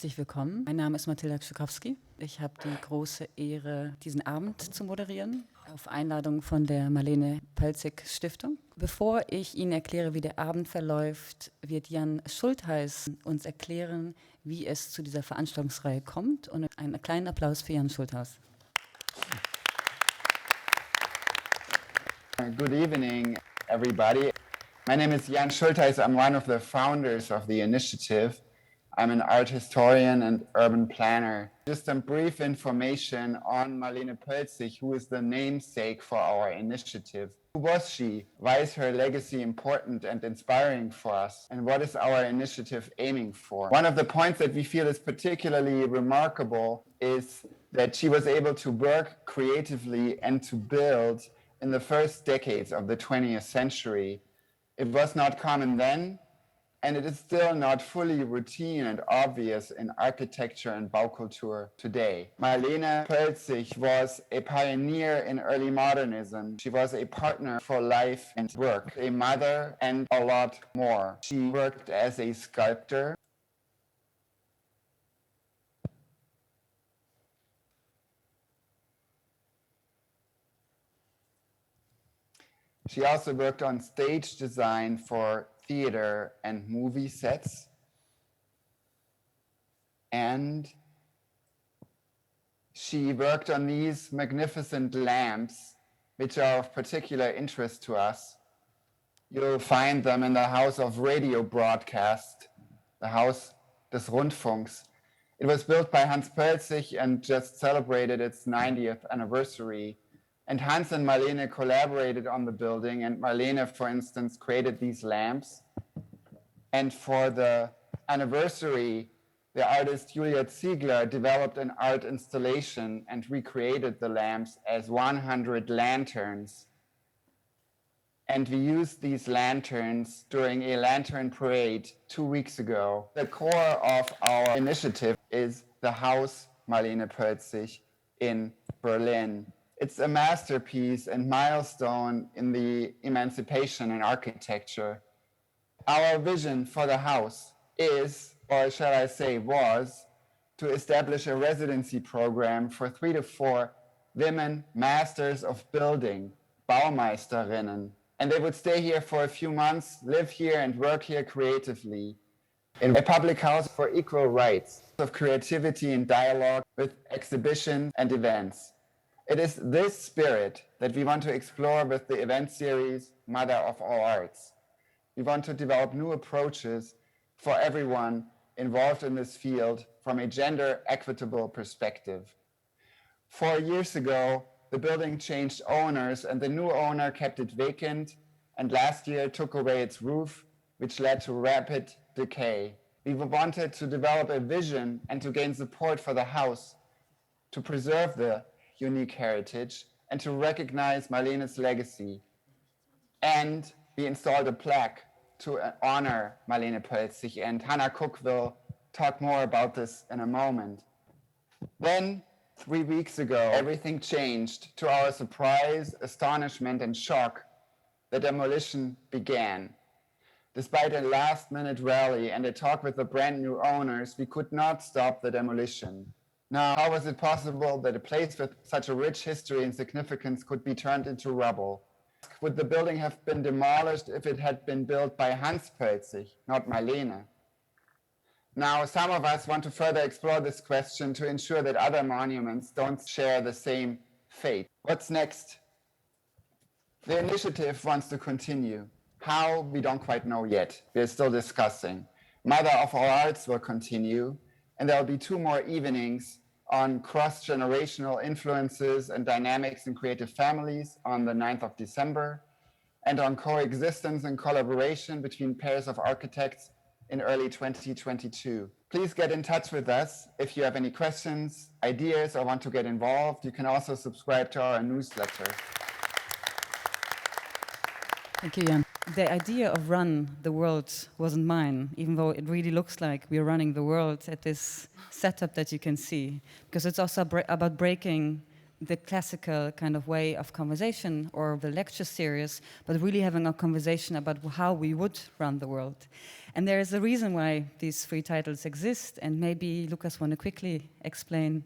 Herzlich willkommen. Mein Name ist Mathilda Krzykowski. Ich habe die große Ehre, diesen Abend zu moderieren, auf Einladung von der Marlene Pölzig Stiftung. Bevor ich Ihnen erkläre, wie der Abend verläuft, wird Jan Schultheis uns erklären, wie es zu dieser Veranstaltungsreihe kommt. Und einen kleinen Applaus für Jan Schultheis. Good evening, everybody. My name is Jan Schultheis. I'm one of the founders of the initiative. I'm an art historian and urban planner. Just some brief information on Marlene Pölzig, who is the namesake for our initiative. Who was she? Why is her legacy important and inspiring for us? And what is our initiative aiming for? One of the points that we feel is particularly remarkable is that she was able to work creatively and to build in the first decades of the 20th century. It was not common then, and it is still not fully routine and obvious in architecture and Baukultur today. Marlene Pölzig was a pioneer in early modernism. She was a partner for life and work, a mother, and a lot more. She worked as a sculptor. She also worked on stage design for theater and movie sets. And she worked on these magnificent lamps, which are of particular interest to us. You'll find them in the House of Radio Broadcast, the Haus des Rundfunks. It was built by Hans Pölzig and just celebrated its 90th anniversary. And Hans and Marlene collaborated on the building, and Marlene, for instance, created these lamps. And for the anniversary, the artist Julia Ziegler developed an art installation and recreated the lamps as 100 lanterns. And we used these lanterns during a lantern parade 2 weeks ago. The core of our initiative is the Haus Marlene Pölzig in Berlin. It's a masterpiece and milestone in the emancipation in architecture. Our vision for the house is, or shall I say was, to establish a residency program for 3 to 4 women masters of building, Baumeisterinnen. And they would stay here for a few months, live here and work here creatively in a public house for equal rights of creativity and dialogue with exhibitions and events. It is this spirit that we want to explore with the event series Mother of All Arts. We want to develop new approaches for everyone involved in this field from a gender equitable perspective. 4 years ago, the building changed owners and the new owner kept it vacant, and last year took away its roof, which led to rapid decay. We wanted to develop a vision and to gain support for the house, to preserve the unique heritage and to recognize Marlene's legacy. And we installed a plaque to honor Marlene Pölzig, and Hannah Cook will talk more about this in a moment. Then, 3 weeks ago, everything changed. To our surprise, astonishment, and shock, the demolition began. Despite a last-minute rally and a talk with the brand new owners, we could not stop the demolition. Now, how was it possible that a place with such a rich history and significance could be turned into rubble? Would the building have been demolished if it had been built by Hans Pölzig, not Marlene? Now, some of us want to further explore this question to ensure that other monuments don't share the same fate. What's next? The initiative wants to continue. How, we don't quite know yet. We're still discussing. Mother of All Arts will continue, and there will be 2 more evenings on cross-generational influences and dynamics in creative families on the 9th of December, and on coexistence and collaboration between pairs of architects in early 2022. Please get in touch with us if you have any questions, ideas, or want to get involved. You can also subscribe to our newsletter. Thank you, Jan. The idea of run the world wasn't mine, even though it really looks like we're running the world at this setup that you can see. Because it's also about breaking the classical kind of way of conversation or the lecture series, but really having a conversation about how we would run the world. And there is a reason why these 3 titles exist, and maybe Lucas want to quickly explain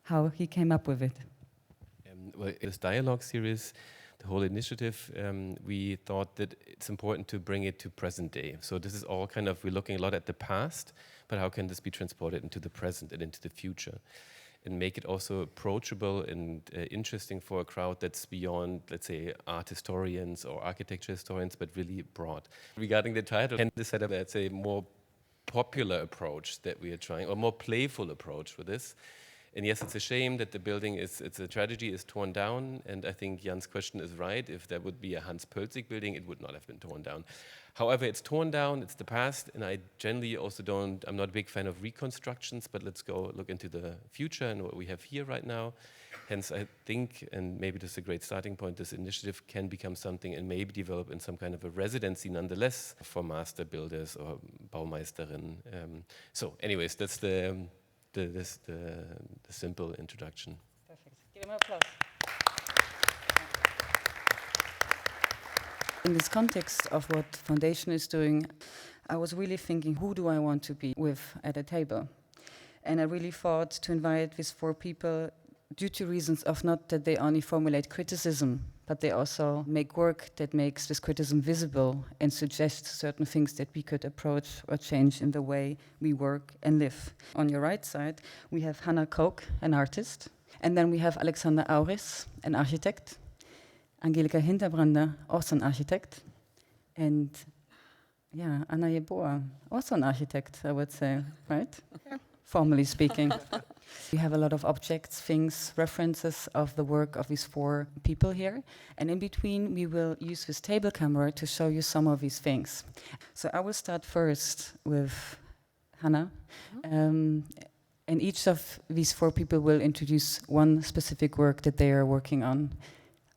how he came up with it. Well, this dialogue series, the whole initiative, we thought that it's important to bring it to present day. So this is all kind of, we're looking a lot at the past, but how can this be transported into the present and into the future? And make it also approachable and interesting for a crowd that's beyond, let's say, art historians or architecture historians, but really broad. Regarding the title, and this set up, let's say, more popular approach that we are trying, or more playful approach for this. And yes, it's a shame that the building it's a tragedy, is torn down. And I think Jan's question is right. If there would be a Hans Pölzig building, it would not have been torn down. However, it's torn down, it's the past, and I generally also I'm not a big fan of reconstructions, but let's go look into the future and what we have here right now. Hence, I think, and maybe this is a great starting point, this initiative can become something and maybe develop in some kind of a residency nonetheless for master builders or Baumeisterin. So anyways, that's the simple introduction. Perfect. Give him an applause. In this context of what Foundation is doing, I was really thinking, who do I want to be with at a table? And I really thought to invite these 4 people due to reasons of not that they only formulate criticism, but they also make work that makes this criticism visible and suggests certain things that we could approach or change in the way we work and live. On your right side, we have Hannah Koch, an artist, and then we have Alexander Auris, an architect, Angelika Hinterbrander, also an architect, and Anna Yeboah, also an architect, I would say, right? Yeah. Formally speaking. We have a lot of objects, things, references of the work of these 4 people here. And in between, we will use this table camera to show you some of these things. So I will start first with Hannah. And each of these 4 people will introduce one specific work that they are working on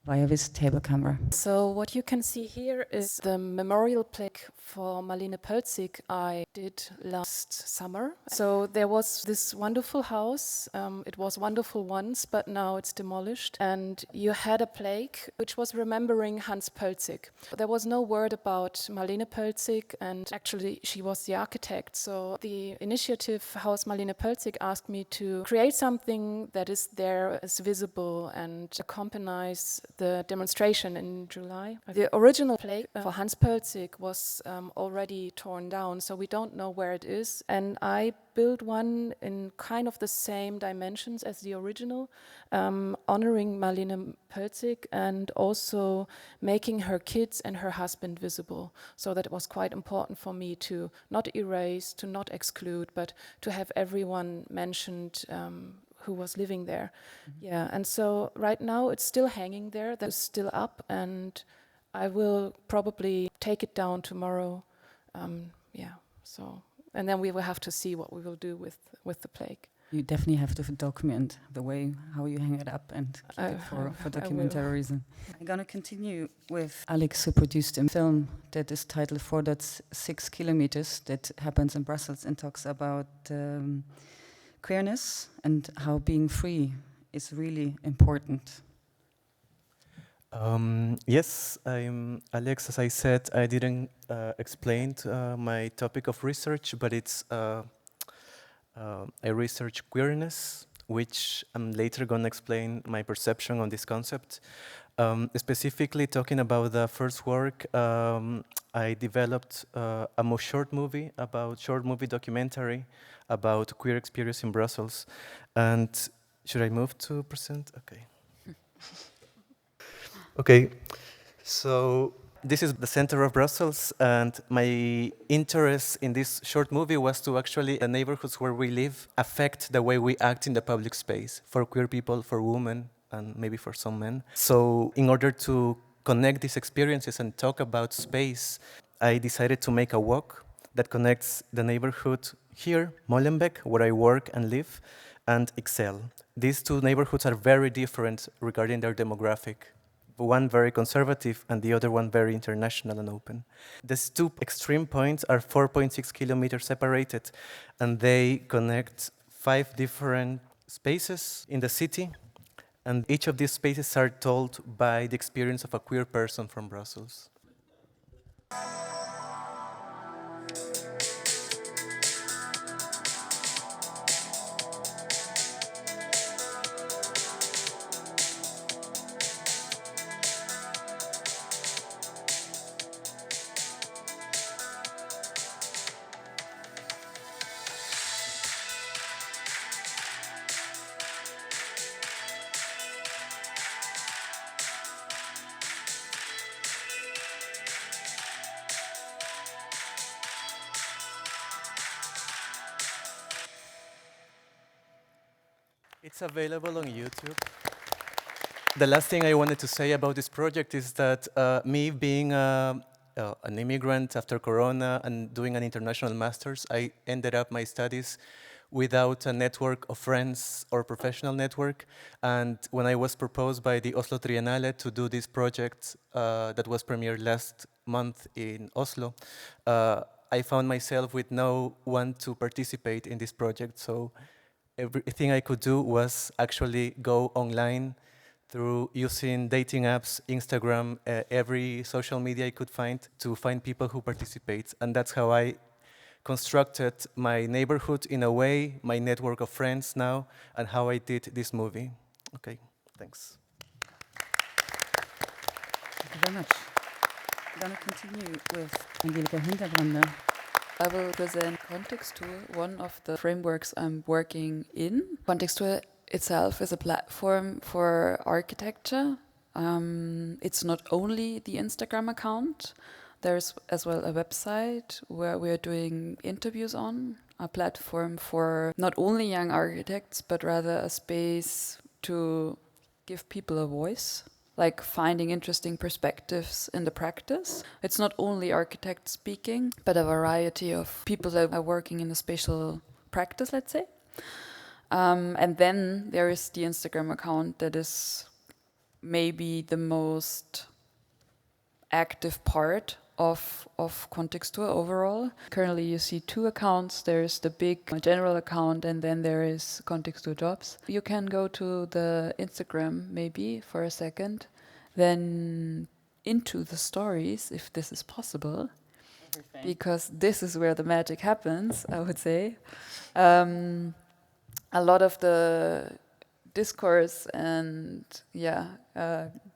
via this table camera. So what you can see here is the memorial plaque for Marlene Pölzig I did last summer. So there was this wonderful house. It was wonderful once, but now it's demolished. And you had a plaque which was remembering Hans Pölzig. There was no word about Marlene Pölzig, and actually she was the architect. So the initiative Haus Marlene Pölzig asked me to create something that is there, is visible, and accompanies the demonstration in July. The original plaque for Hans Pölzig was already torn down, so we don't know where it is. And I built one in kind of the same dimensions as the original, honoring Marlene Pölzig and also making her kids and her husband visible. So that it was quite important for me to not erase, to not exclude, but to have everyone mentioned who was living there. Mm-hmm. Yeah, and so right now it's still hanging there, that's still up, and I will probably take it down tomorrow. And then we will have to see what we will do with the plaque. You definitely have to document the way how you hang it up and keep it for documentary reason. I'm going to continue with Alex, who produced a film that is titled 4.6 kilometers that happens in Brussels and talks about queerness and how being free is really important. Yes, I'm Alex. As I said, I didn't explain my topic of research, but it's I research queerness, which I'm later going to explain my perception on this concept. Specifically talking about the first work, I developed a more short movie documentary about queer experience in Brussels. And should I move to present? Okay. Okay, so this is the center of Brussels, and my interest in this short movie was to actually the neighborhoods where we live affect the way we act in the public space for queer people, for women, and maybe for some men. So in order to connect these experiences and talk about space, I decided to make a walk that connects the neighborhood here, Molenbeek, where I work and live, and Ixelles. These 2 neighborhoods are very different regarding their demographic. One very conservative and the other one very international and open. These 2 extreme points are 4.6 kilometers separated, and they connect 5 different spaces in the city. And each of these spaces are told by the experience of a queer person from Brussels. It's available on YouTube. The last thing I wanted to say about this project is that me being an immigrant after Corona and doing an international master's, I ended up my studies without a network of friends or professional network. And when I was proposed by the Oslo Triennale to do this project that was premiered last month in Oslo, I found myself with no one to participate in this project. So everything I could do was actually go online through using dating apps, Instagram, every social media I could find to find people who participate. And that's how I constructed my neighborhood in a way, my network of friends now, and how I did this movie. Okay, thanks. Thank you very much. I'm going to continue with Angelika Hinterbrande. I will present Contextur, one of the frameworks I'm working in. Contextur itself is a platform for architecture. It's not only the Instagram account. There's as well a website where we're doing interviews on, a platform for not only young architects, but rather a space to give people a voice, like finding interesting perspectives in the practice. It's not only architects speaking, but a variety of people that are working in a spatial practice, let's say. And then there is the Instagram account that is maybe the most active part of Contextur overall. Currently you see two accounts. There's the big general account and then there is Contextur Jobs. You can go to the Instagram maybe for a second, then into the stories if this is possible, because this is where the magic happens, I would say. A lot of the discourse and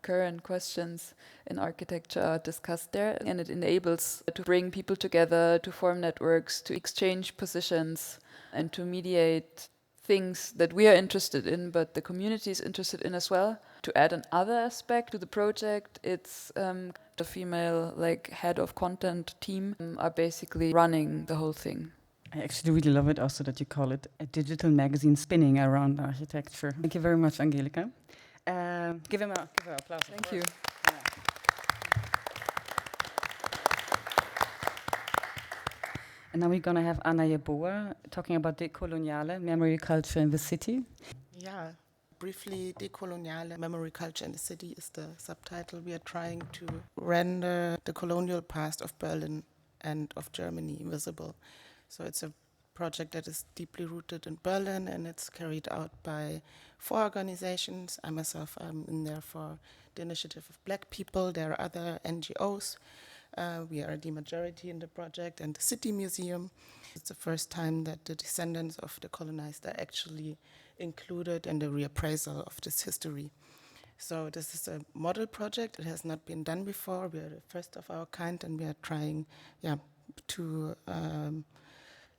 current questions in architecture are discussed there, and it enables to bring people together, to form networks, to exchange positions, and to mediate things that we are interested in, but the community is interested in as well. To add another aspect to the project, it's the female head of content team are basically running the whole thing. I actually really love it also that you call it a digital magazine spinning around architecture. Thank you very much, Angelika. Give her applause. Thank you. Yeah. And now we're going to have Anna Yeboah talking about decoloniale memory culture in the city. Yeah, briefly, decoloniale memory culture in the city is the subtitle. We are trying to render the colonial past of Berlin and of Germany visible. So it's a project that is deeply rooted in Berlin, and it's carried out by 4 organizations. I myself am in there for the Initiative of Black People. There are other NGOs. We are the majority in the project, and the City Museum. It's the first time that the descendants of the colonized are actually included in the reappraisal of this history. So this is a model project. It has not been done before. We are the first of our kind, and we are trying to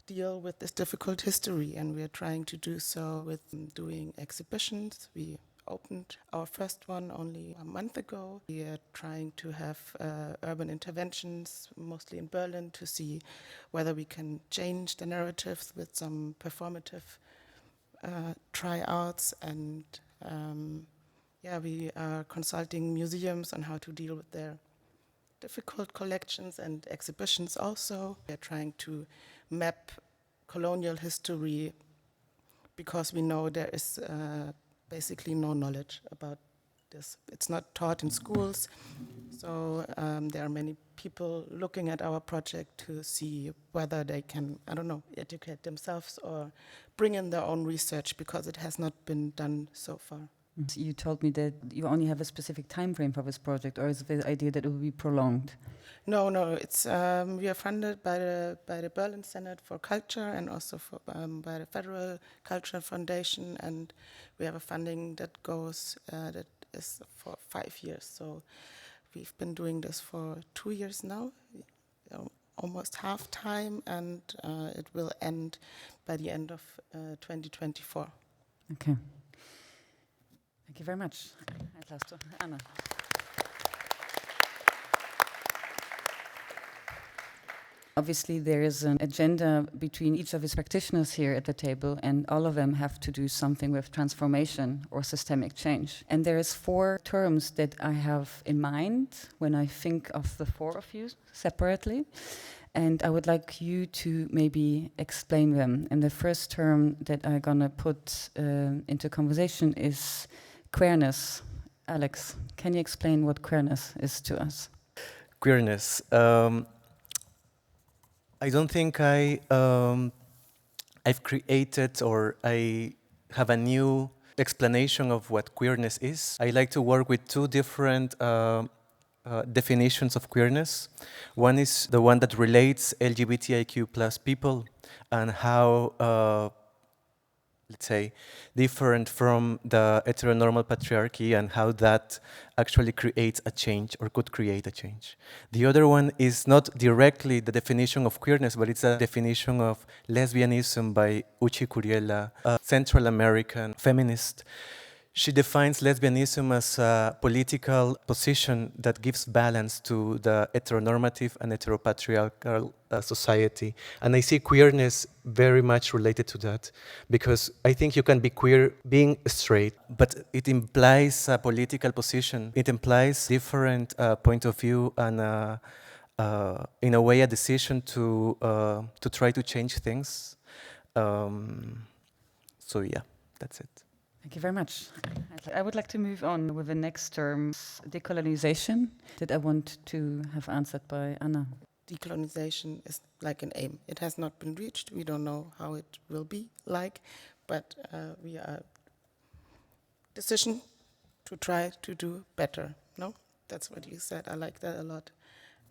deal with this difficult history, and we are trying to do so with doing exhibitions. We opened our first one only a month ago. We are trying to have urban interventions, mostly in Berlin, to see whether we can change the narratives with some performative tryouts, and we are consulting museums on how to deal with their difficult collections and exhibitions also. We are trying to map colonial history because we know there is basically no knowledge about this. It's not taught in schools, so there are many people looking at our project to see whether they can, educate themselves or bring in their own research, because it has not been done so far. You told me that you only have a specific time frame for this project, or is the idea that it will be prolonged? No, it's we are funded by the Berlin Center for Culture and also by the Federal Cultural Foundation, and we have a funding that goes that is for 5 years. So we've been doing this for 2 years now, almost half time, and it will end by the end of 2024. Okay. Thank you very much. Anna. Obviously, there is an agenda between each of his practitioners here at the table, and all of them have to do something with transformation or systemic change. And there is 4 terms that I have in mind when I think of the 4 of you separately. And I would like you to maybe explain them. And the first term that I'm going to put into conversation is queerness. Alex, can you explain what queerness is to us? Queerness. I don't think I've created or I have a new explanation of what queerness is. I like to work with 2 different definitions of queerness. One is the one that relates LGBTIQ plus people and how, let's say, different from the heteronormal patriarchy and how that actually creates a change or could create a change. The other one is not directly the definition of queerness, but it's a definition of lesbianism by Uchi Curiela, a Central American feminist. She defines lesbianism as a political position that gives balance to the heteronormative and heteropatriarchal society. And I see queerness very much related to that, because I think you can be queer being straight, but it implies a political position. It implies different point of view and, in a way, a decision to try to change things. So yeah, that's it. Thank you very much. I would like to move on with the next term, decolonization, that I want to have answered by Anna. Decolonization is like an aim. It has not been reached. We don't know how it will be like, but we are decision to try to do better. No, that's what you said. I like that a lot.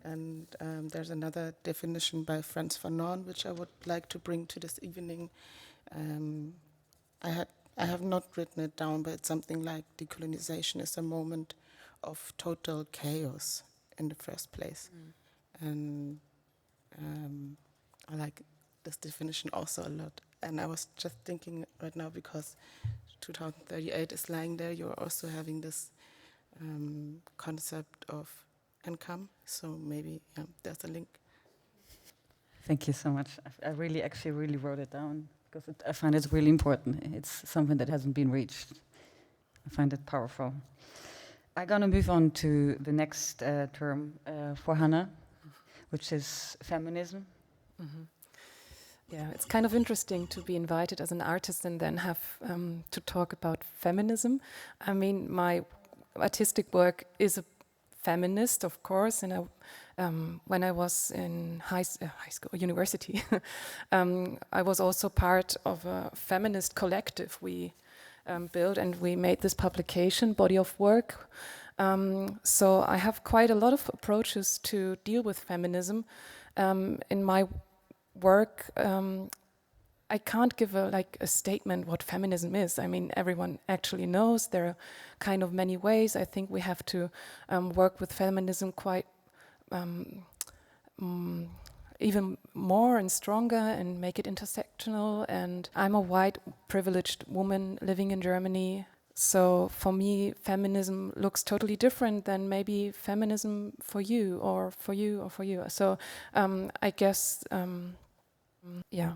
And there's another definition by Frantz Fanon, which I would like to bring to this evening. I have not written it down, but it's something like decolonization is a moment of total chaos in the first place. And I like this definition also a lot. And I was just thinking right now, because 2038 is lying there, you're also having this concept of income. So maybe there's a link. Thank you so much. I really wrote it down, because I find it's really important. It's something that hasn't been reached. I find it powerful. I'm going to move on to the next term for Hannah, which is feminism. Mm-hmm. Yeah, it's kind of interesting to be invited as an artist and then have to talk about feminism. I mean, my artistic work is a feminist, of course, and when I was in high school, university, I was also part of a feminist collective we built, and we made this publication, Body of Work. So I have quite a lot of approaches to deal with feminism. In my work, I can't give a statement what feminism is. I mean, everyone actually knows there are kind of many ways. I think we have to work with feminism quite even more and stronger and make it intersectional. And I'm a white, privileged woman living in Germany. So for me, feminism looks totally different than maybe feminism for you or for you or for you. So I guess, yeah.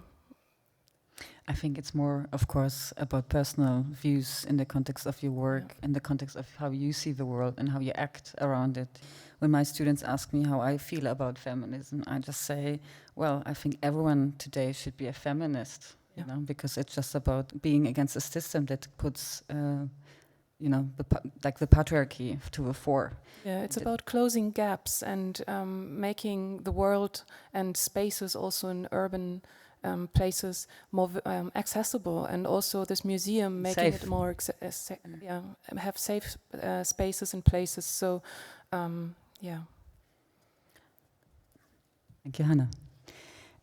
I think it's more, of course, about personal views in the context of your work, in the context of how you see the world and how you act around it. When my students ask me how I feel about feminism, I just say, well, I think everyone today should be a feminist, you know, because it's just about being against a system that puts, you know, the patriarchy to the fore. Yeah, it's about closing gaps and making the world and spaces also in urban places more accessible, and also this museum making Safe. it more have safe spaces and places. So yeah. Thank you, Hannah.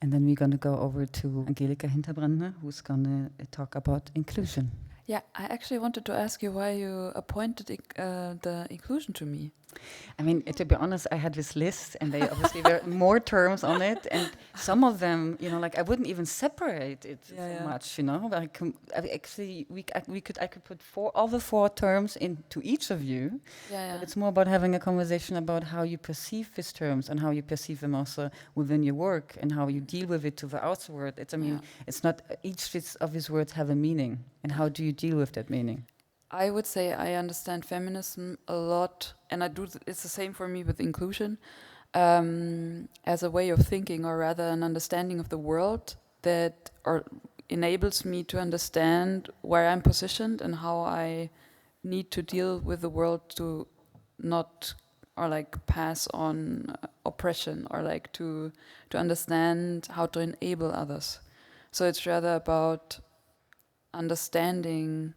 And then we're going to go over to Angelika Hinterbrandner, who's going to talk about inclusion. Yeah, I actually wanted to ask you why you appointed the inclusion to me. I mean, to be honest, I had this list, and they obviously there are more terms on it, and some of them, like I wouldn't even separate it so much, Like actually, I could put four terms into each of you. Yeah. But it's more about having a conversation about how you perceive these terms and how you perceive them also within your work and how you deal with it to the outward. It's not each of these words have a meaning, and how do you deal with that meaning? I would say I understand feminism a lot, and it's the same for me with inclusion, as a way of thinking, or rather an understanding of the world that enables me to understand where I'm positioned and how I need to deal with the world to not pass on oppression, or to understand how to enable others. So it's rather about understanding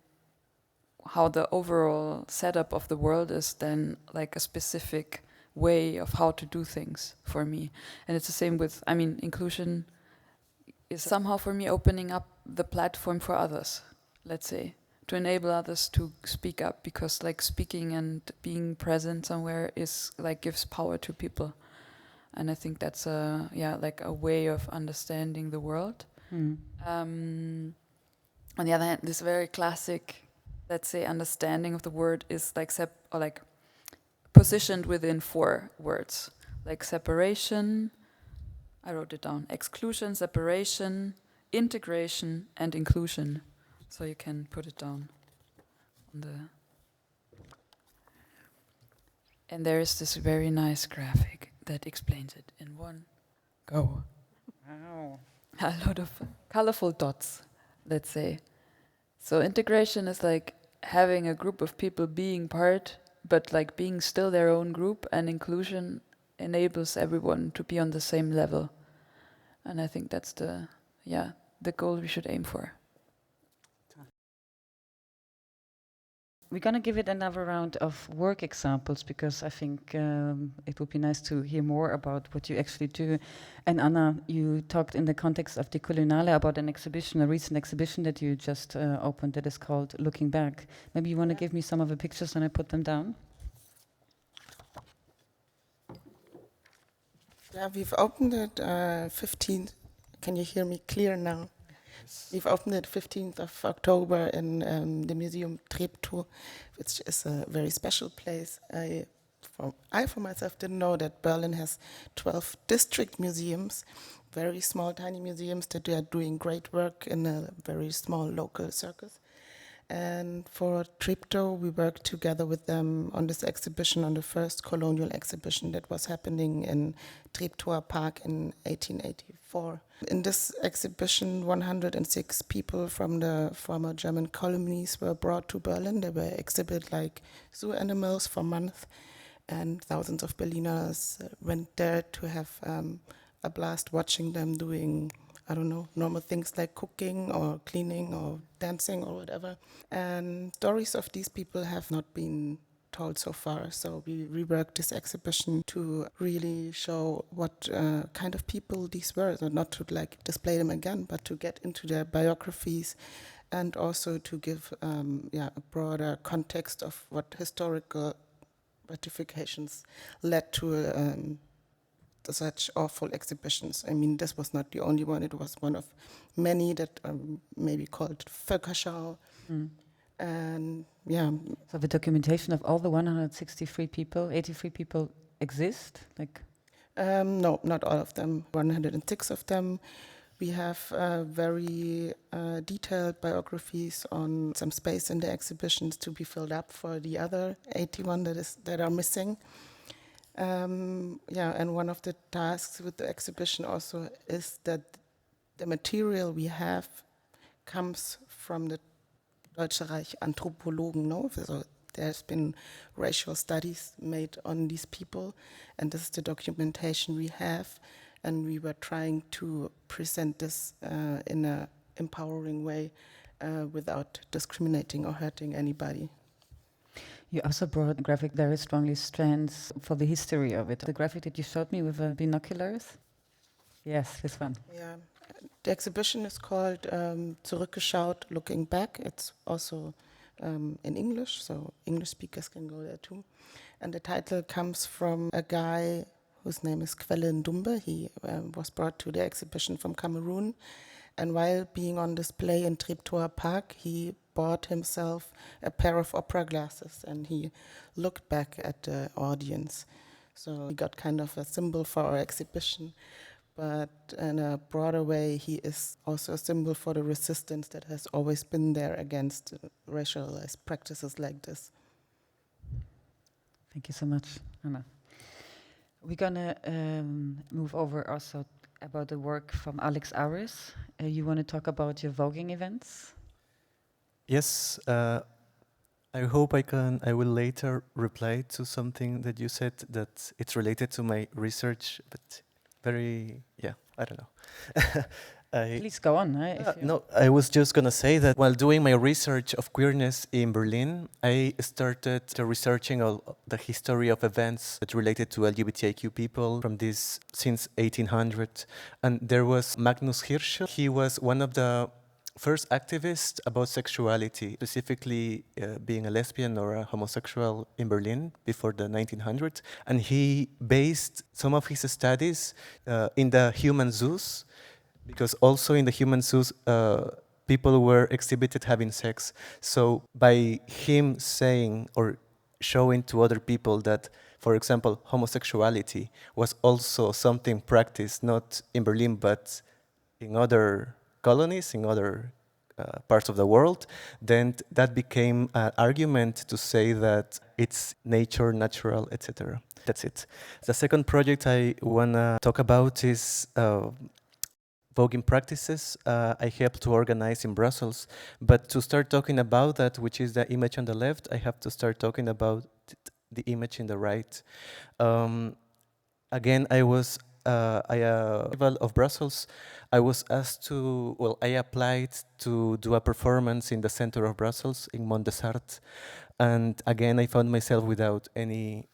how the overall setup of the world is than like a specific way of how to do things for me. And it's the same with, inclusion is somehow for me opening up the platform for others, let's say, to enable others to speak up, because speaking and being present somewhere is gives power to people. And I think that's a way of understanding the world. On the other hand, this very classic, let's say, understanding of the word is positioned within 4 words, like separation. I wrote it down: exclusion, separation, integration, and inclusion. So you can put it down on the. And there is this very nice graphic that explains it in one go. Wow. A lot of colorful dots, let's say. So integration is having a group of people being part, but being still their own group, and inclusion enables everyone to be on the same level. And I think that's the goal we should aim for. We're going to give it another round of work examples, because I think it would be nice to hear more about what you actually do. And Anna, you talked in the context of Decoloniale about an exhibition, a recent exhibition that you just opened that is called Looking Back. Maybe you want to give me some of the pictures and I put them down? Yeah, we've opened it 15th. Can you hear me clear now? We've opened it 15th of October in the Museum Treptow, which is a very special place. I for myself didn't know that Berlin has 12 district museums, very small, tiny museums that are doing great work in a very small local circus. And for Treptow, we worked together with them on this exhibition, on the first colonial exhibition that was happening in Treptower Park in 1884. In this exhibition, 106 people from the former German colonies were brought to Berlin. They were exhibited like zoo animals for months, and thousands of Berliners went there to have a blast watching them doing, I don't know, normal things like cooking or cleaning or dancing or whatever. And stories of these people have not been told so far. So we reworked this exhibition to really show what kind of people these were, so not to display them again, but to get into their biographies, and also to give a broader context of what historical ratifications led to such awful exhibitions. I mean, this was not the only one. It was one of many that maybe called Völkerschau. And So the documentation of all the 163 people, 83 people exist? No, not all of them. 106 of them. We have very detailed biographies on some space in the exhibitions to be filled up for the other 81 that are missing. And one of the tasks with the exhibition also is that the material we have comes from the Deutsche Reich Anthropologen, no? So there's been racial studies made on these people, and this is the documentation we have. and we were trying to present this in an empowering way without discriminating or hurting anybody. You also brought graphic very strongly strands for the history of it. The graphic that you showed me with binoculars? Yes, this one. Yeah, the exhibition is called Zurückgeschaut, Looking Back. It's also in English, so English speakers can go there too. And the title comes from a guy whose name is Kwelle Ndumbe. He was brought to the exhibition from Cameroon. And while being on display in Treptower Park, he bought himself a pair of opera glasses and he looked back at the audience. So he got kind of a symbol for our exhibition. But in a broader way, he is also a symbol for the resistance that has always been there against racialized practices like this. Thank you so much, Anna. We're gonna move over also about the work from Alex Aris. You want to talk about your voguing events? Yes, I hope I will later reply to something that you said that it's related to my research, but I don't know. Please go on. No, I was just going to say that while doing my research of queerness in Berlin, I started researching the history of events that related to LGBTIQ people from this since 1800. And there was Magnus Hirschel. He was one of the first activists about sexuality, specifically being a lesbian or a homosexual in Berlin before the 1900s. And he based some of his studies in the human zoos, because also in the human zoos, people were exhibited having sex. So by him saying or showing to other people that, for example, homosexuality was also something practiced not in Berlin but in other colonies, in other parts of the world, then that became an argument to say that it's nature, natural, etc. That's it. The second project I want to talk about is voguing practices I helped to organize in Brussels. But to start talking about that, which is the image on the left, I have to start talking about the image in the right. Again, I was Festival of Brussels. I was asked to, I applied to do a performance in the center of Brussels, in Mont des Arts. And again, I found myself without any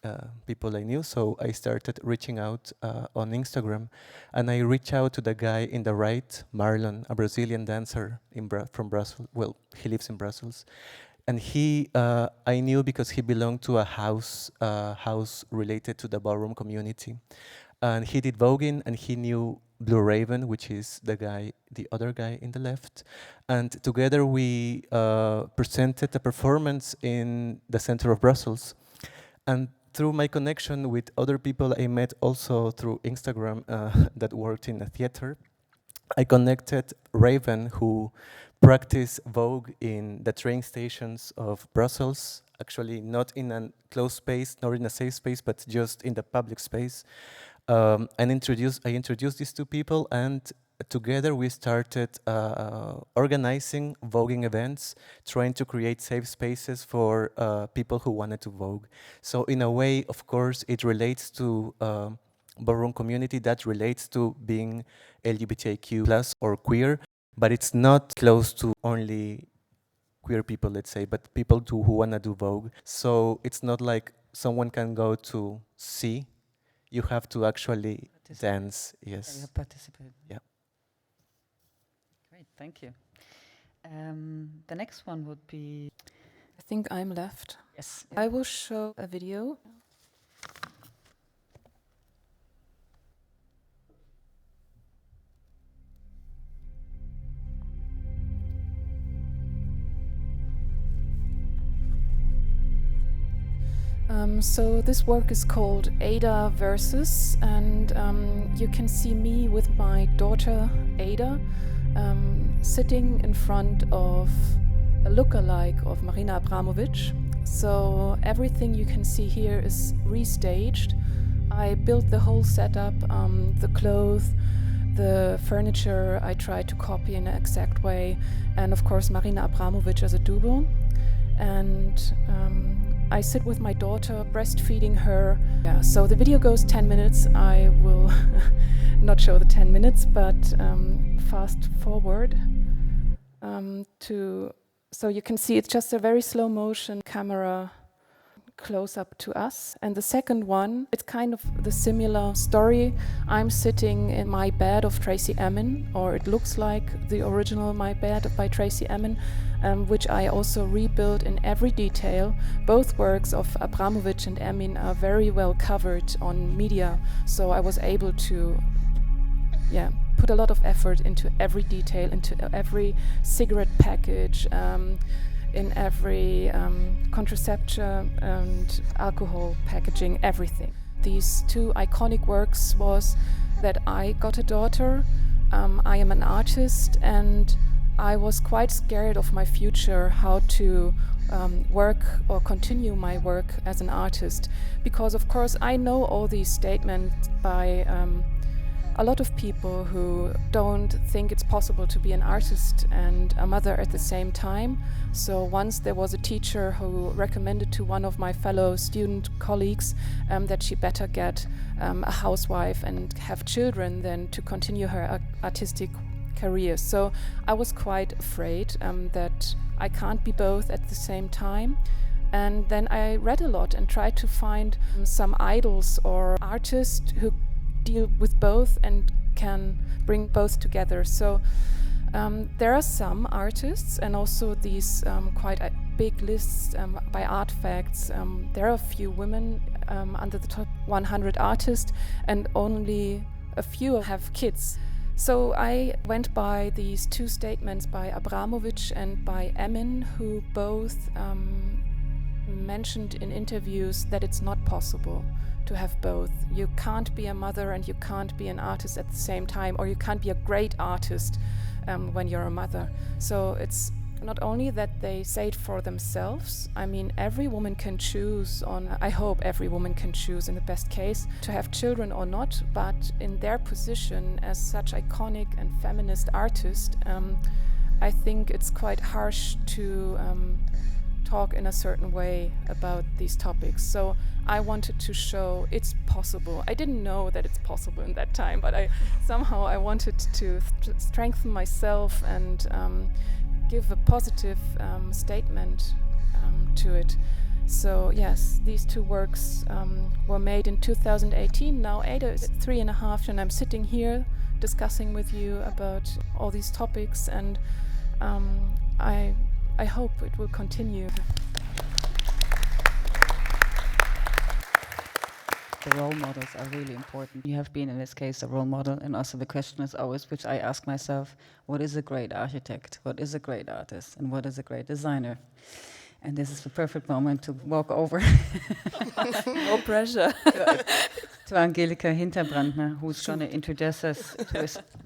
people I knew, so I started reaching out on Instagram. And I reached out to the guy in the right, Marlon, a Brazilian dancer from Brussels. Well, he lives in Brussels. And he, I knew because he belonged to a house related to the ballroom community. And he did voguing, and he knew Blue Raven, which is the other guy in the left. And together we presented a performance in the center of Brussels. And through my connection with other people I met also through Instagram that worked in a theater, I connected Raven, who practiced Vogue in the train stations of Brussels, actually not in a closed space, nor in a safe space, but just in the public space. And I introduced these two people, and together we started organizing voguing events, trying to create safe spaces for people who wanted to vogue. So in a way, of course, it relates to ballroom community, that relates to being LGBTIQ plus or queer, but it's not close to only queer people, let's say, but people who want to do Vogue. So it's not like someone can go to see. You have to actually dance, yes. You have participated. Yeah. Great, thank you. The next one would be... I think I'm left. Yes. I will show a video. So this work is called Ada Versus, and you can see me with my daughter Ada sitting in front of a lookalike of Marina Abramovic. So everything you can see here is restaged. I built the whole setup, the clothes, the furniture I tried to copy in an exact way, and of course Marina Abramovic as a double. And I sit with my daughter, breastfeeding her. Yeah, so the video goes 10 minutes. I will not show the 10 minutes, but fast forward so you can see it's just a very slow motion camera close up to us. And the second one, it's kind of the similar story. I'm sitting in my bed of Tracey Emin, or it looks like the original My Bed by Tracey Emin, which I also rebuilt in every detail. Both works of Abramović and Emin are very well covered on media, so I was able to put a lot of effort into every detail, into every cigarette package, in every contraception and alcohol packaging, everything. These two iconic works was that I got a daughter, I am an artist, and I was quite scared of my future, how to work or continue my work as an artist, because of course I know all these statements by a lot of people who don't think it's possible to be an artist and a mother at the same time. So once there was a teacher who recommended to one of my fellow student colleagues that she better get a housewife and have children than to continue her artistic career. So I was quite afraid that I can't be both at the same time. And then I read a lot and tried to find some idols or artists who deal with both and can bring both together. So there are some artists and also these quite big lists by Artfacts. There are a few women under the top 100 artists, and only a few have kids. So I went by these two statements by Abramović and by Emin, who both mentioned in interviews that it's not possible to have both. You can't be a mother and you can't be an artist at the same time, or you can't be a great artist when you're a mother. So it's not only that they say it for themselves. I mean, every woman can choose I hope every woman can choose in the best case to have children or not, but in their position as such iconic and feminist artist, I think it's quite harsh to talk in a certain way about these topics. So I wanted to show it's possible. I didn't know that it's possible in that time, but I wanted to strengthen myself and give a positive statement to it. So yes, these two works were made in 2018. Now Ada is 3.5 and I'm sitting here discussing with you about all these topics, and I hope it will continue. The role models are really important. You have been, in this case, a role model, and also the question is always, which I ask myself, what is a great architect? What is a great artist? And what is a great designer? And this is the perfect moment to walk over No pressure. to Angelika Hinterbrandner, who's going to introduce us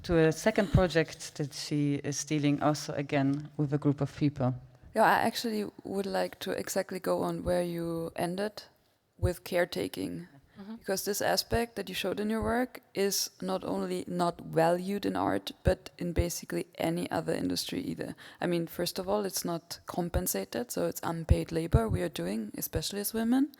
to a second project that she is dealing also again with a group of people. Yeah, I actually would like to exactly go on where you ended with caretaking. Because this aspect that you showed in your work is not only not valued in art, but in basically any other industry either. I mean, first of all, it's not compensated, so it's unpaid labor we are doing, especially as women.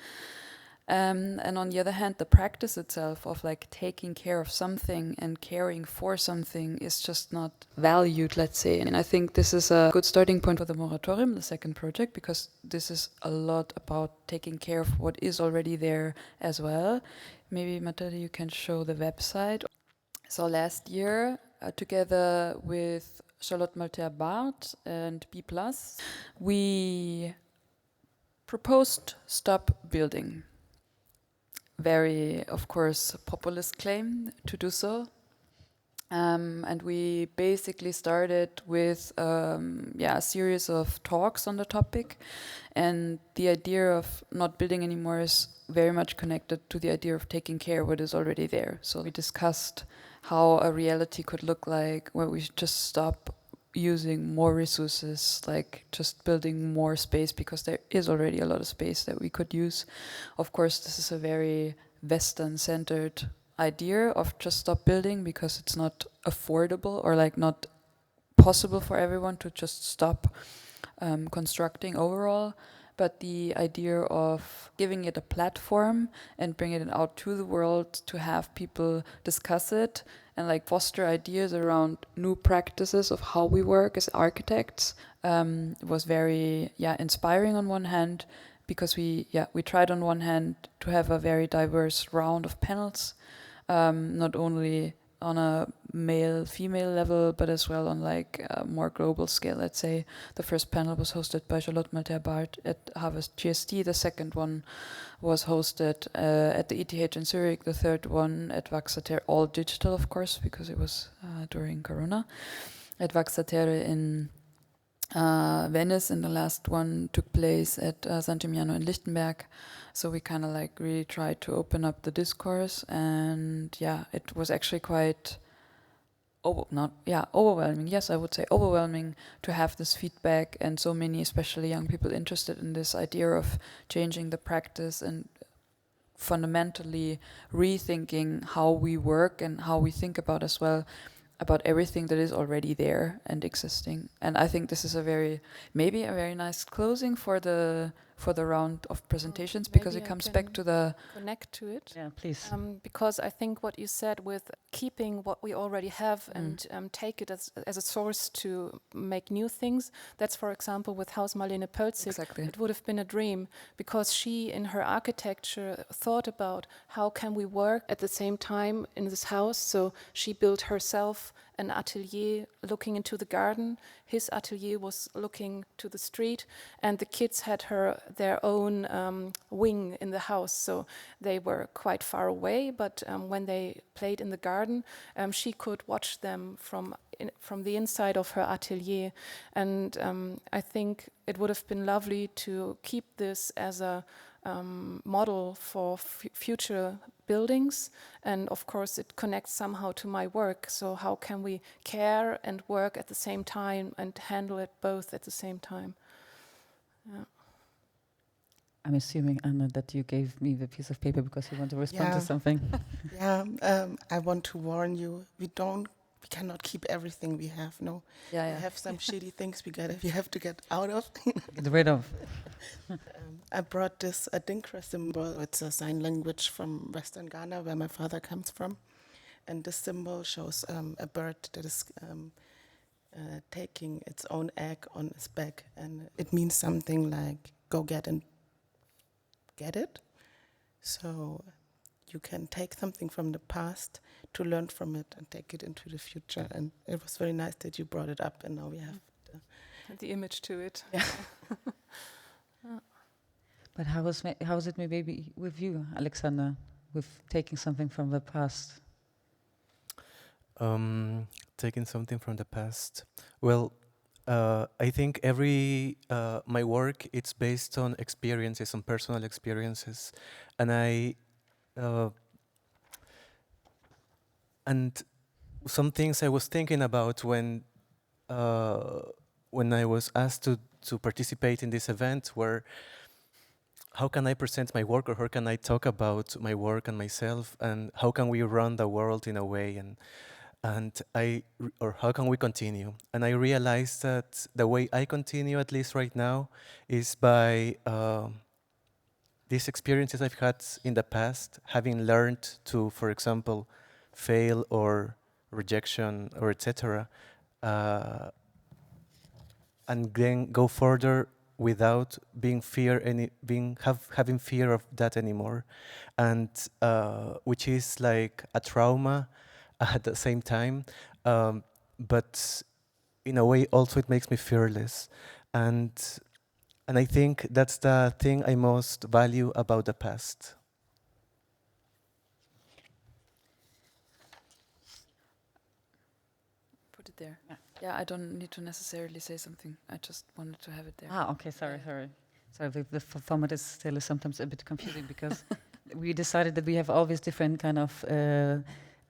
And on the other hand, the practice itself of like taking care of something and caring for something is just not valued, let's say. And I think this is a good starting point for the Moratorium, the second project, because this is a lot about taking care of what is already there as well. Maybe, Matilda, you can show the website. So last year, together with Charlotte Malter-Barth and B+, we proposed Stop Building. Very, of course, populist claim to do so. And we basically started with a series of talks on the topic. And the idea of not building anymore is very much connected to the idea of taking care of what is already there. So we discussed how a reality could look like where we just stop using more resources, like just building more space, because there is already a lot of space that we could use. Of course, this is a very Western-centered idea of just stop building, because it's not affordable or like not possible for everyone to just stop constructing overall. but the idea of giving it a platform and bringing it out to the world to have people discuss it and like foster ideas around new practices of how we work as architects was very inspiring on one hand, because we tried on one hand to have a very diverse round of panels, not only on a male-female level, but as well on like a more global scale. Let's say the first panel was hosted by Charlotte Malter-Barth at Harvard GST. The second one was hosted at the ETH in Zurich. The third one at Vaxatere, all digital, of course, because it was during Corona. At Vaxatere in Venice, and the last one took place at San Gimignano in Lichtenberg. So we kind of like really tried to open up the discourse, and it was actually quite overwhelming. Yes, I would say overwhelming to have this feedback and so many, especially young people, interested in this idea of changing the practice and fundamentally rethinking how we work and how we think about as well about everything that is already there and existing. And I think this is maybe a very nice closing for the round of presentations, because it comes back to the connect to it. Yeah, please. Because I think what you said with keeping what we already have and take it as a source to make new things, that's, for example, with Haus Marlene Pölzig. Exactly. It would have been a dream, because she, in her architecture, thought about how can we work at the same time in this house. So she built herself an atelier looking into the garden. His atelier was looking to the street, and the kids had their own wing in the house. So they were quite far away, but when they played in the garden, she could watch them from the inside of her atelier. And I think it would have been lovely to keep this as a model for future buildings, and of course it connects somehow to my work. So how can we care and work at the same time and handle it both at the same time? Yeah. I'm assuming, Anna, that you gave me the piece of paper because you want to respond to something. I want to warn you, we cannot keep everything we have. No, we have some shitty things we have to get out of. Get rid of. I brought this Adinkra symbol. It's a sign language from Western Ghana, where my father comes from. And this symbol shows a bird that is taking its own egg on its back. And it means something like, go get it. So you can take something from the past to learn from it and take it into the future. And it was very nice that you brought it up, and now we have the image to it. Yeah. But how is it maybe with you, Alexander, with taking something from the past? Taking something from the past. Well, I think my work, it's based on experiences, on personal experiences, and and some things I was thinking about when I was asked to participate in this event were, how can I present my work, or how can I talk about my work and myself, and how can we run the world in a way, or how can we continue? And I realized that the way I continue, at least right now, is by these experiences I've had in the past, having learned to, for example, fail or rejection or etc., and then go further without having fear of that anymore, and which is like a trauma at the same time, but in a way also it makes me fearless, and I think that's the thing I most value about the past. Put it there. Yeah, I don't need to necessarily say something. I just wanted to have it there. Okay, sorry. So the format is still sometimes a bit confusing because we decided that we have always different kind of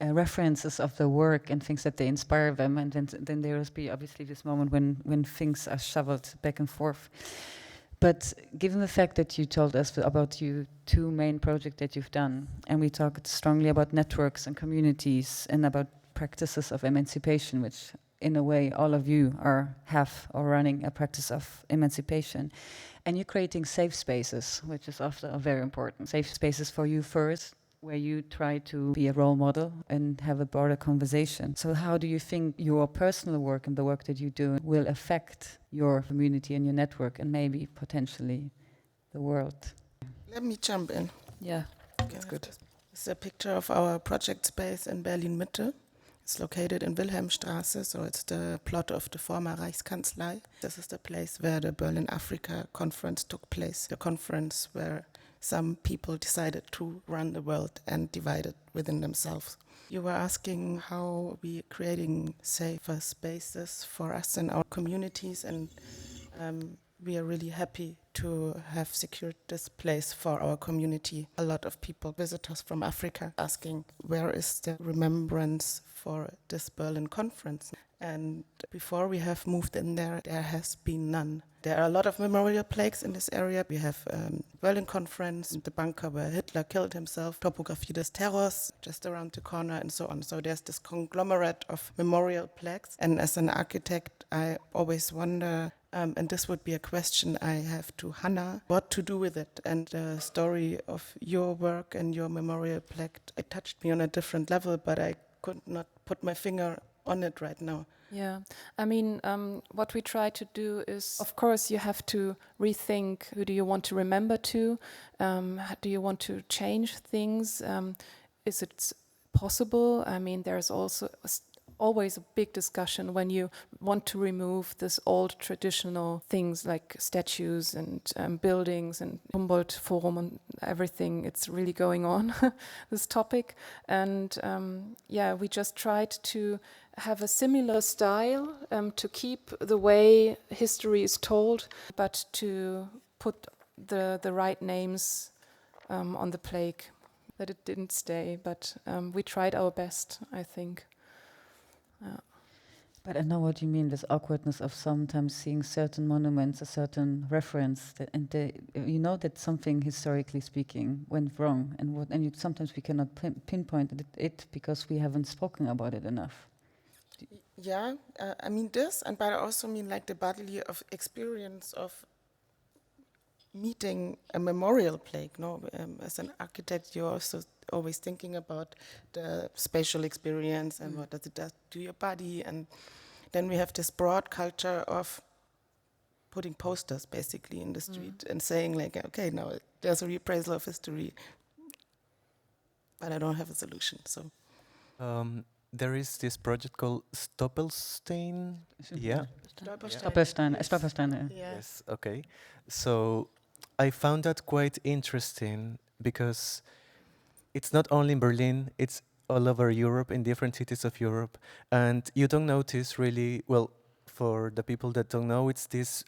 references of the work and things that they inspire them, and then there will be obviously this moment when things are shoveled back and forth. But given the fact that you told us about your two main projects that you've done, and we talked strongly about networks and communities and about practices of emancipation, which in a way, all of you have or running a practice of emancipation. And you're creating safe spaces, which is often very important. Safe spaces for you first, where you try to be a role model and have a broader conversation. So how do you think your personal work and the work that you do will affect your community and your network and maybe potentially the world? Let me jump in. Yeah, Okay, that's good. This is a picture of our project space in Berlin-Mitte. It's located in Wilhelmstraße, so it's the plot of the former Reichskanzlei. This is the place where the Berlin Africa conference took place, the conference where some people decided to run the world and divide it within themselves. You were asking how we are creating safer spaces for us and our communities, and we are really happy to have secured this place for our community. A lot of people visit us from Africa asking where is the remembrance for this Berlin conference. And before we have moved in there has been none. There are a lot of memorial plaques in this area. We have Berlin Conference, the bunker where Hitler killed himself, Topographie des Terrors just around the corner, and so on. So there's this conglomerate of memorial plaques. And as an architect, I always wonder, and this would be a question I have to Hannah, what to do with it. And the story of your work and your memorial plaque, it touched me on a different level, but I could not put my finger on it right now. Yeah, I mean, what we try to do is, of course, you have to rethink who do you want to remember to, do you want to change things, is it possible? I mean, there's also always a big discussion when you want to remove this old traditional things like statues and buildings and Humboldt Forum and everything. It's really going on, this topic. And yeah, we just tried to have a similar style to keep the way history is told, but to put the right names on the plaque. That it didn't stay, but we tried our best, I think. But I know what you mean, this awkwardness of sometimes seeing certain monuments, a certain reference, you know that something historically speaking went wrong, and sometimes we cannot pinpoint it because we haven't spoken about it enough. Yeah, I mean this, but I also mean like the bodily of experience of meeting a memorial plaque. No, as an architect, you're also always thinking about the spatial experience and what does it do to your body. And then we have this broad culture of putting posters basically in the street and saying like, okay, now there's a reappraisal of history, but I don't have a solution. So there is this project called Stoppelstein. Yeah. Stolpersteine. Yeah. Yes. Okay. So I found that quite interesting because it's not only in Berlin, it's all over Europe, in different cities of Europe. And you don't notice really, well, for the people that don't know, it's these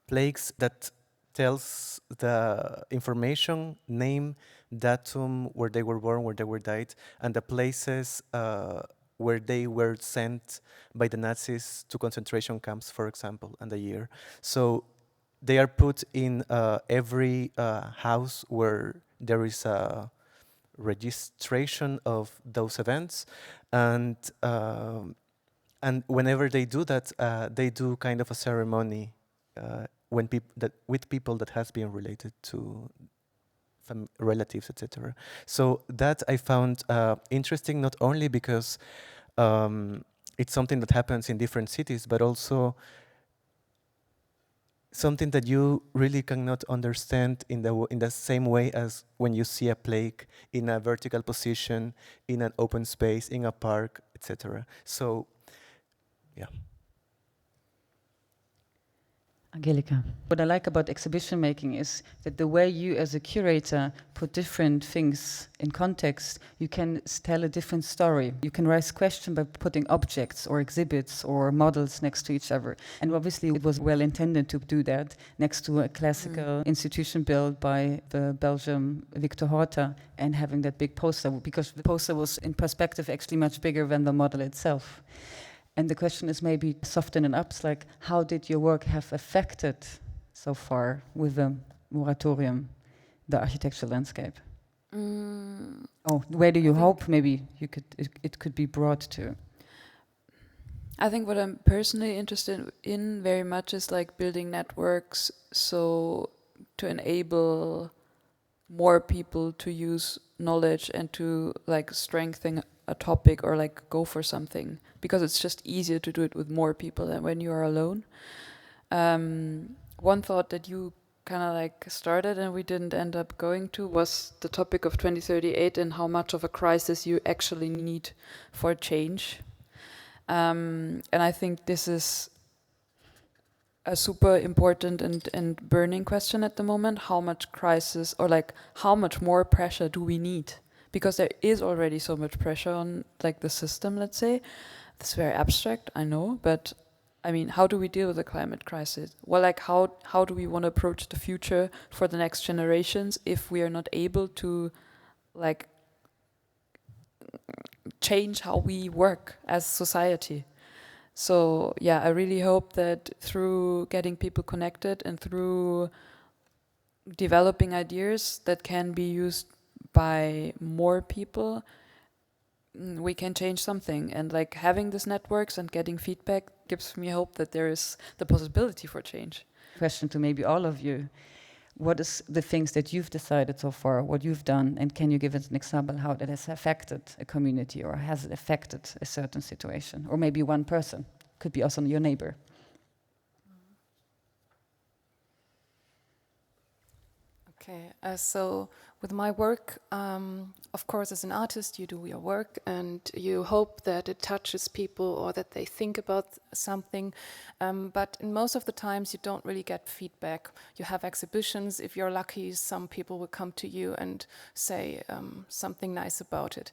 plaques that tells the information, name, datum, where they were born, where they were died, and the places where they were sent by the Nazis to concentration camps, for example, and the year. So they are put in every house where there is a registration of those events, and whenever they do that, they do kind of a ceremony with people that has been related to relatives, etc. So that I found interesting, not only because it's something that happens in different cities, but also something that you really cannot understand in the same way as when you see a plaque in a vertical position, in an open space, in a park, etc. So, yeah. Angelika, what I like about exhibition making is that the way you as a curator put different things in context, you can tell a different story. You can raise questions by putting objects or exhibits or models next to each other. And obviously it was well intended to do that next to a classical institution built by the Belgian Victor Horta and having that big poster, because the poster was in perspective actually much bigger than the model itself. And the question is maybe soften it up, like how did your work have affected so far with the moratorium, the architectural landscape? Where do you hope maybe it could be brought to? I think what I'm personally interested in very much is like building networks so to enable more people to use knowledge and to like strengthen a topic or like go for something, because it's just easier to do it with more people than when you are alone. One thought that you kind of like started and we didn't end up going to was the topic of 2038 and how much of a crisis you actually need for change. And I think this is a super important and burning question at the moment. How much crisis, or like how much more pressure do we need? Because there is already so much pressure on like the system, let's say. It's very abstract, I know, but I mean, how do we deal with the climate crisis? Well, like how do we want to approach the future for the next generations if we are not able to like change how we work as society? So yeah, I really hope that through getting people connected and through developing ideas that can be used by more people, we can change something. And like having these networks and getting feedback gives me hope that there is the possibility for change. Question to maybe all of you. What is the things that you've decided so far, what you've done, and can you give us an example how that has affected a community, or has it affected a certain situation, or maybe one person? Could be also your neighbor. Okay, so with my work, of course, as an artist, you do your work and you hope that it touches people or that they think about something. But in most of the times, you don't really get feedback. You have exhibitions. If you're lucky, some people will come to you and say something nice about it.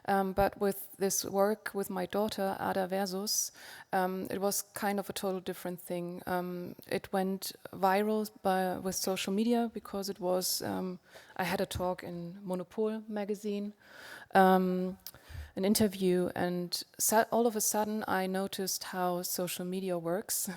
But with this work with my daughter, Ada Versus, it was kind of a total different thing. It went viral with social media because it was, I had a talk in Monopol magazine, an interview, and all of a sudden I noticed how social media works.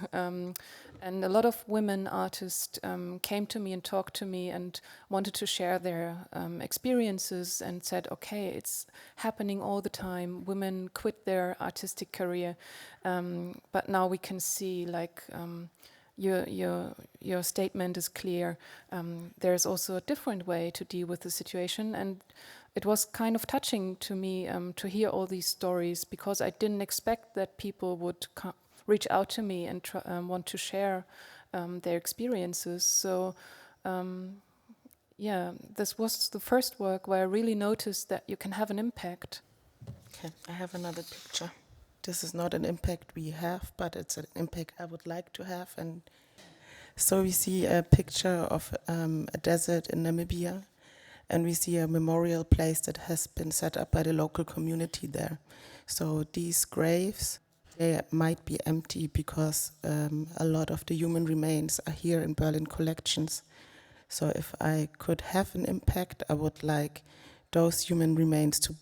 And a lot of women artists came to me and talked to me and wanted to share their experiences and said, okay, it's happening all the time. Women quit their artistic career, but now we can see like your statement is clear. There's also a different way to deal with the situation, and it was kind of touching to me to hear all these stories, because I didn't expect that people would reach out to me and want to share their experiences. So yeah, this was the first work where I really noticed that you can have an impact. Okay, I have another picture. This is not an impact we have, but it's an impact I would like to have. And so we see a picture of a desert in Namibia, and we see a memorial place that has been set up by the local community there. So these graves, they might be empty because a lot of the human remains are here in Berlin collections. So if I could have an impact, I would like those human remains to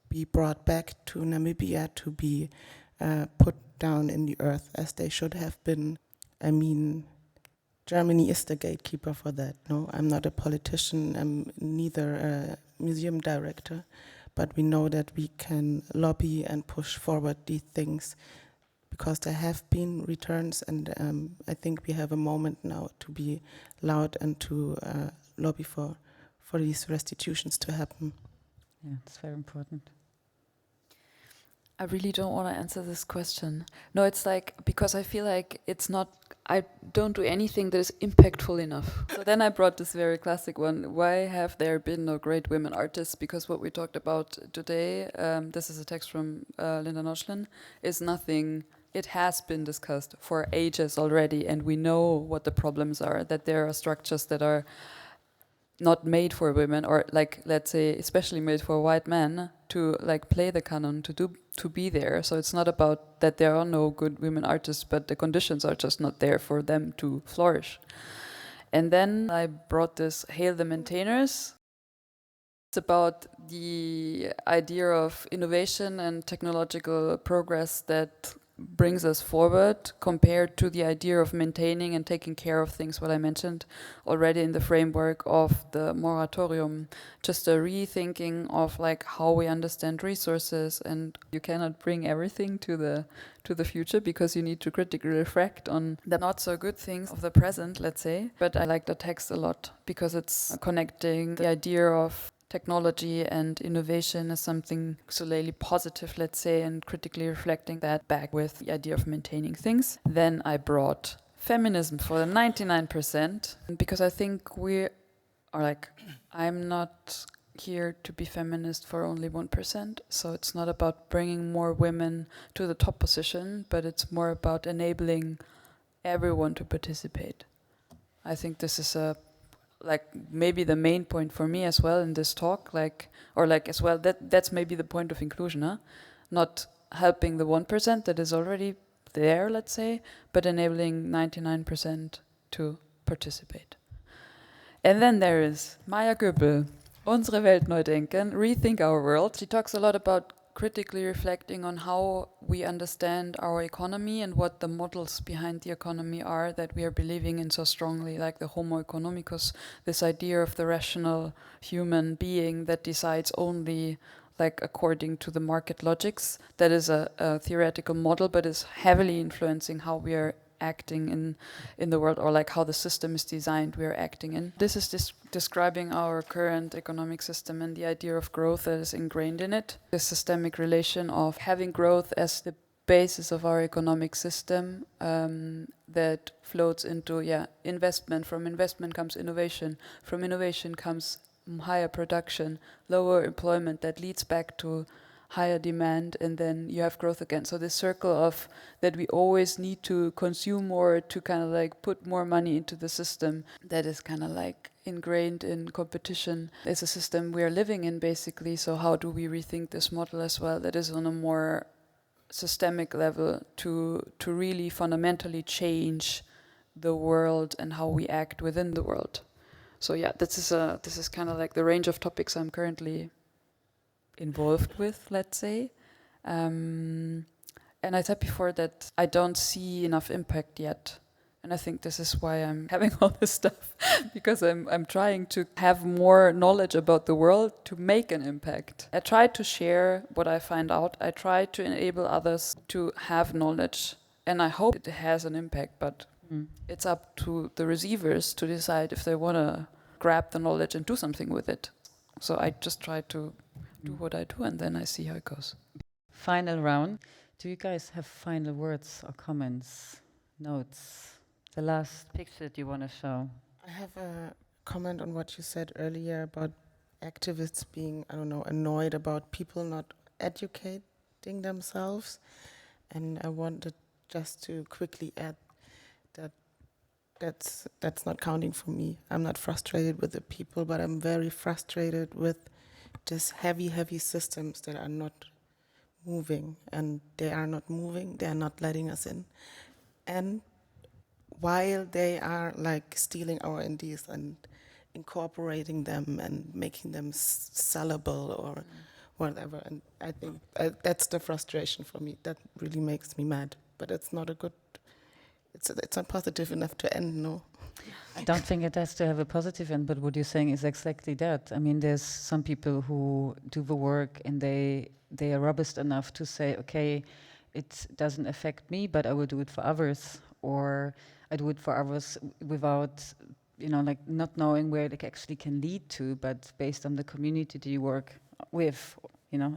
be brought back to Namibia, to be put down in the earth as they should have been. I mean, Germany is the gatekeeper for that. No, I'm not a politician, I'm neither a museum director, but we know that we can lobby and push forward these things because there have been returns, and I think we have a moment now to be loud and to lobby for these restitutions to happen. Yeah, it's very important. I really don't want to answer this question. No, it's like, because I feel like it's not, I don't do anything that is impactful enough. So then I brought this very classic one. Why have there been no great women artists? Because what we talked about today, this is a text from Linda Noschlin, is nothing, it has been discussed for ages already, and we know what the problems are, that there are structures that are not made for women, or like, let's say, especially made for white men to like play the canon, to be there. So it's not about that there are no good women artists, but the conditions are just not there for them to flourish. And then I brought this Hail the Maintainers. It's about the idea of innovation and technological progress that brings us forward compared to the idea of maintaining and taking care of things, what I mentioned already in the framework of the moratorium. Just a rethinking of like how we understand resources, and you cannot bring everything to the future because you need to critically reflect on the not so good things of the present, let's say. But I like the text a lot because it's connecting the idea of technology and innovation as something solely positive, let's say, and critically reflecting that back with the idea of maintaining things. Then I brought feminism for the 99%, because I think we are like, I'm not here to be feminist for only 1%, so it's not about bringing more women to the top position, but it's more about enabling everyone to participate. I think this is like maybe the main point for me as well in this talk, like, or like as well, that's maybe the point of inclusion, huh? Not helping the 1% that is already there, let's say, but enabling 99% to participate. And then there is Maya Göbel, Unsere Welt neu denken, Rethink Our World. She talks a lot about critically reflecting on how we understand our economy and what the models behind the economy are that we are believing in so strongly, like the Homo economicus, this idea of the rational human being that decides only like according to the market logics. That is a theoretical model, but is heavily influencing how we are acting in the world, or like how the system is designed we are acting in. This is describing our current economic system and the idea of growth that is ingrained in it. The systemic relation of having growth as the basis of our economic system that floats into investment. From investment comes innovation. From innovation comes higher production, lower employment that leads back to higher demand, and then you have growth again. So this circle of that we always need to consume more to kind of like put more money into the system that is kind of like ingrained in competition is a system we are living in basically. So how do we rethink this model as well that is on a more systemic level to really fundamentally change the world and how we act within the world. So yeah, this is kind of like the range of topics I'm currently involved with, let's say. And I said before that I don't see enough impact yet. And I think this is why I'm having all this stuff, because I'm trying to have more knowledge about the world to make an impact. I try to share what I find out. I try to enable others to have knowledge, and I hope it has an impact, but it's up to the receivers to decide if they want to grab the knowledge and do something with it. So I just try to do what I do, and then I see how it goes. Final round. Do you guys have final words or comments, notes? The last picture that you want to show. I have a comment on what you said earlier about activists being, I don't know, annoyed about people not educating themselves. And I wanted just to quickly add that that's not counting for me. I'm not frustrated with the people, but I'm very frustrated with just heavy systems that are not moving, and they are not moving, they are not letting us in. And while they are like stealing our ideas and incorporating them and making them sellable or whatever, and I think that's the frustration for me. That really makes me mad, but it's not a good, it's not positive enough to end, no. I don't think it has to have a positive end, but what you're saying is exactly that. I mean, there's some people who do the work and they are robust enough to say, okay, it doesn't affect me, but I will do it for others, or I do it for others without, like not knowing where it actually can lead to, but based on the community that you work with,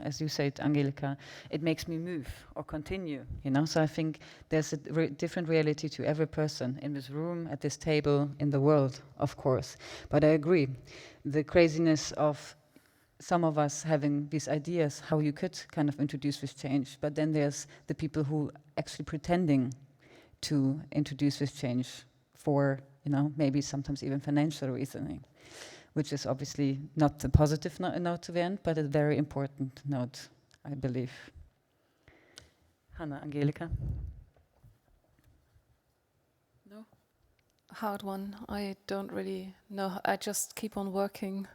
as you said, Angelika, it makes me move or continue, So I think there's a different reality to every person in this room, at this table, in the world, of course. But I agree, the craziness of some of us having these ideas, how you could kind of introduce this change, but then there's the people who actually pretending to introduce this change for, maybe sometimes even financial reasoning, which is obviously not a positive note to the end, but a very important note, I believe. Hannah, Angelika? No. Hard one. I don't really know. I just keep on working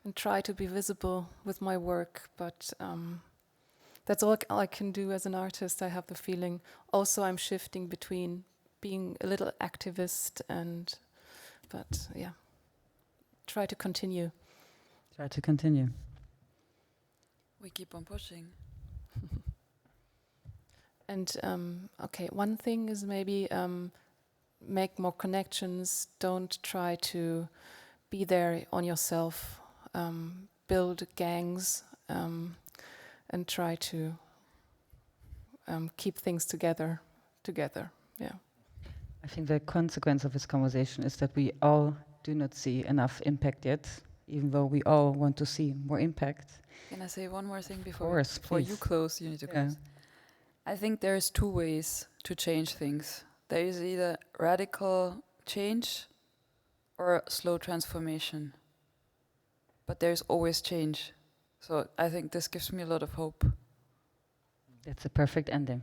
and try to be visible with my work, but that's all I can do as an artist. I have the feeling. Also, I'm shifting between being a little activist but yeah, try to continue. Try to continue. We keep on pushing. And okay, one thing is maybe make more connections. Don't try to be there on yourself. Build gangs and try to keep things together. Yeah. I think the consequence of this conversation is that we all do not see enough impact yet, even though we all want to see more impact. Can I say one more thing Of before course, before you please. close? You need to Yeah. close. I think there's two ways to change things. There is either radical change or slow transformation. But there's always change. So I think this gives me a lot of hope. That's a perfect ending.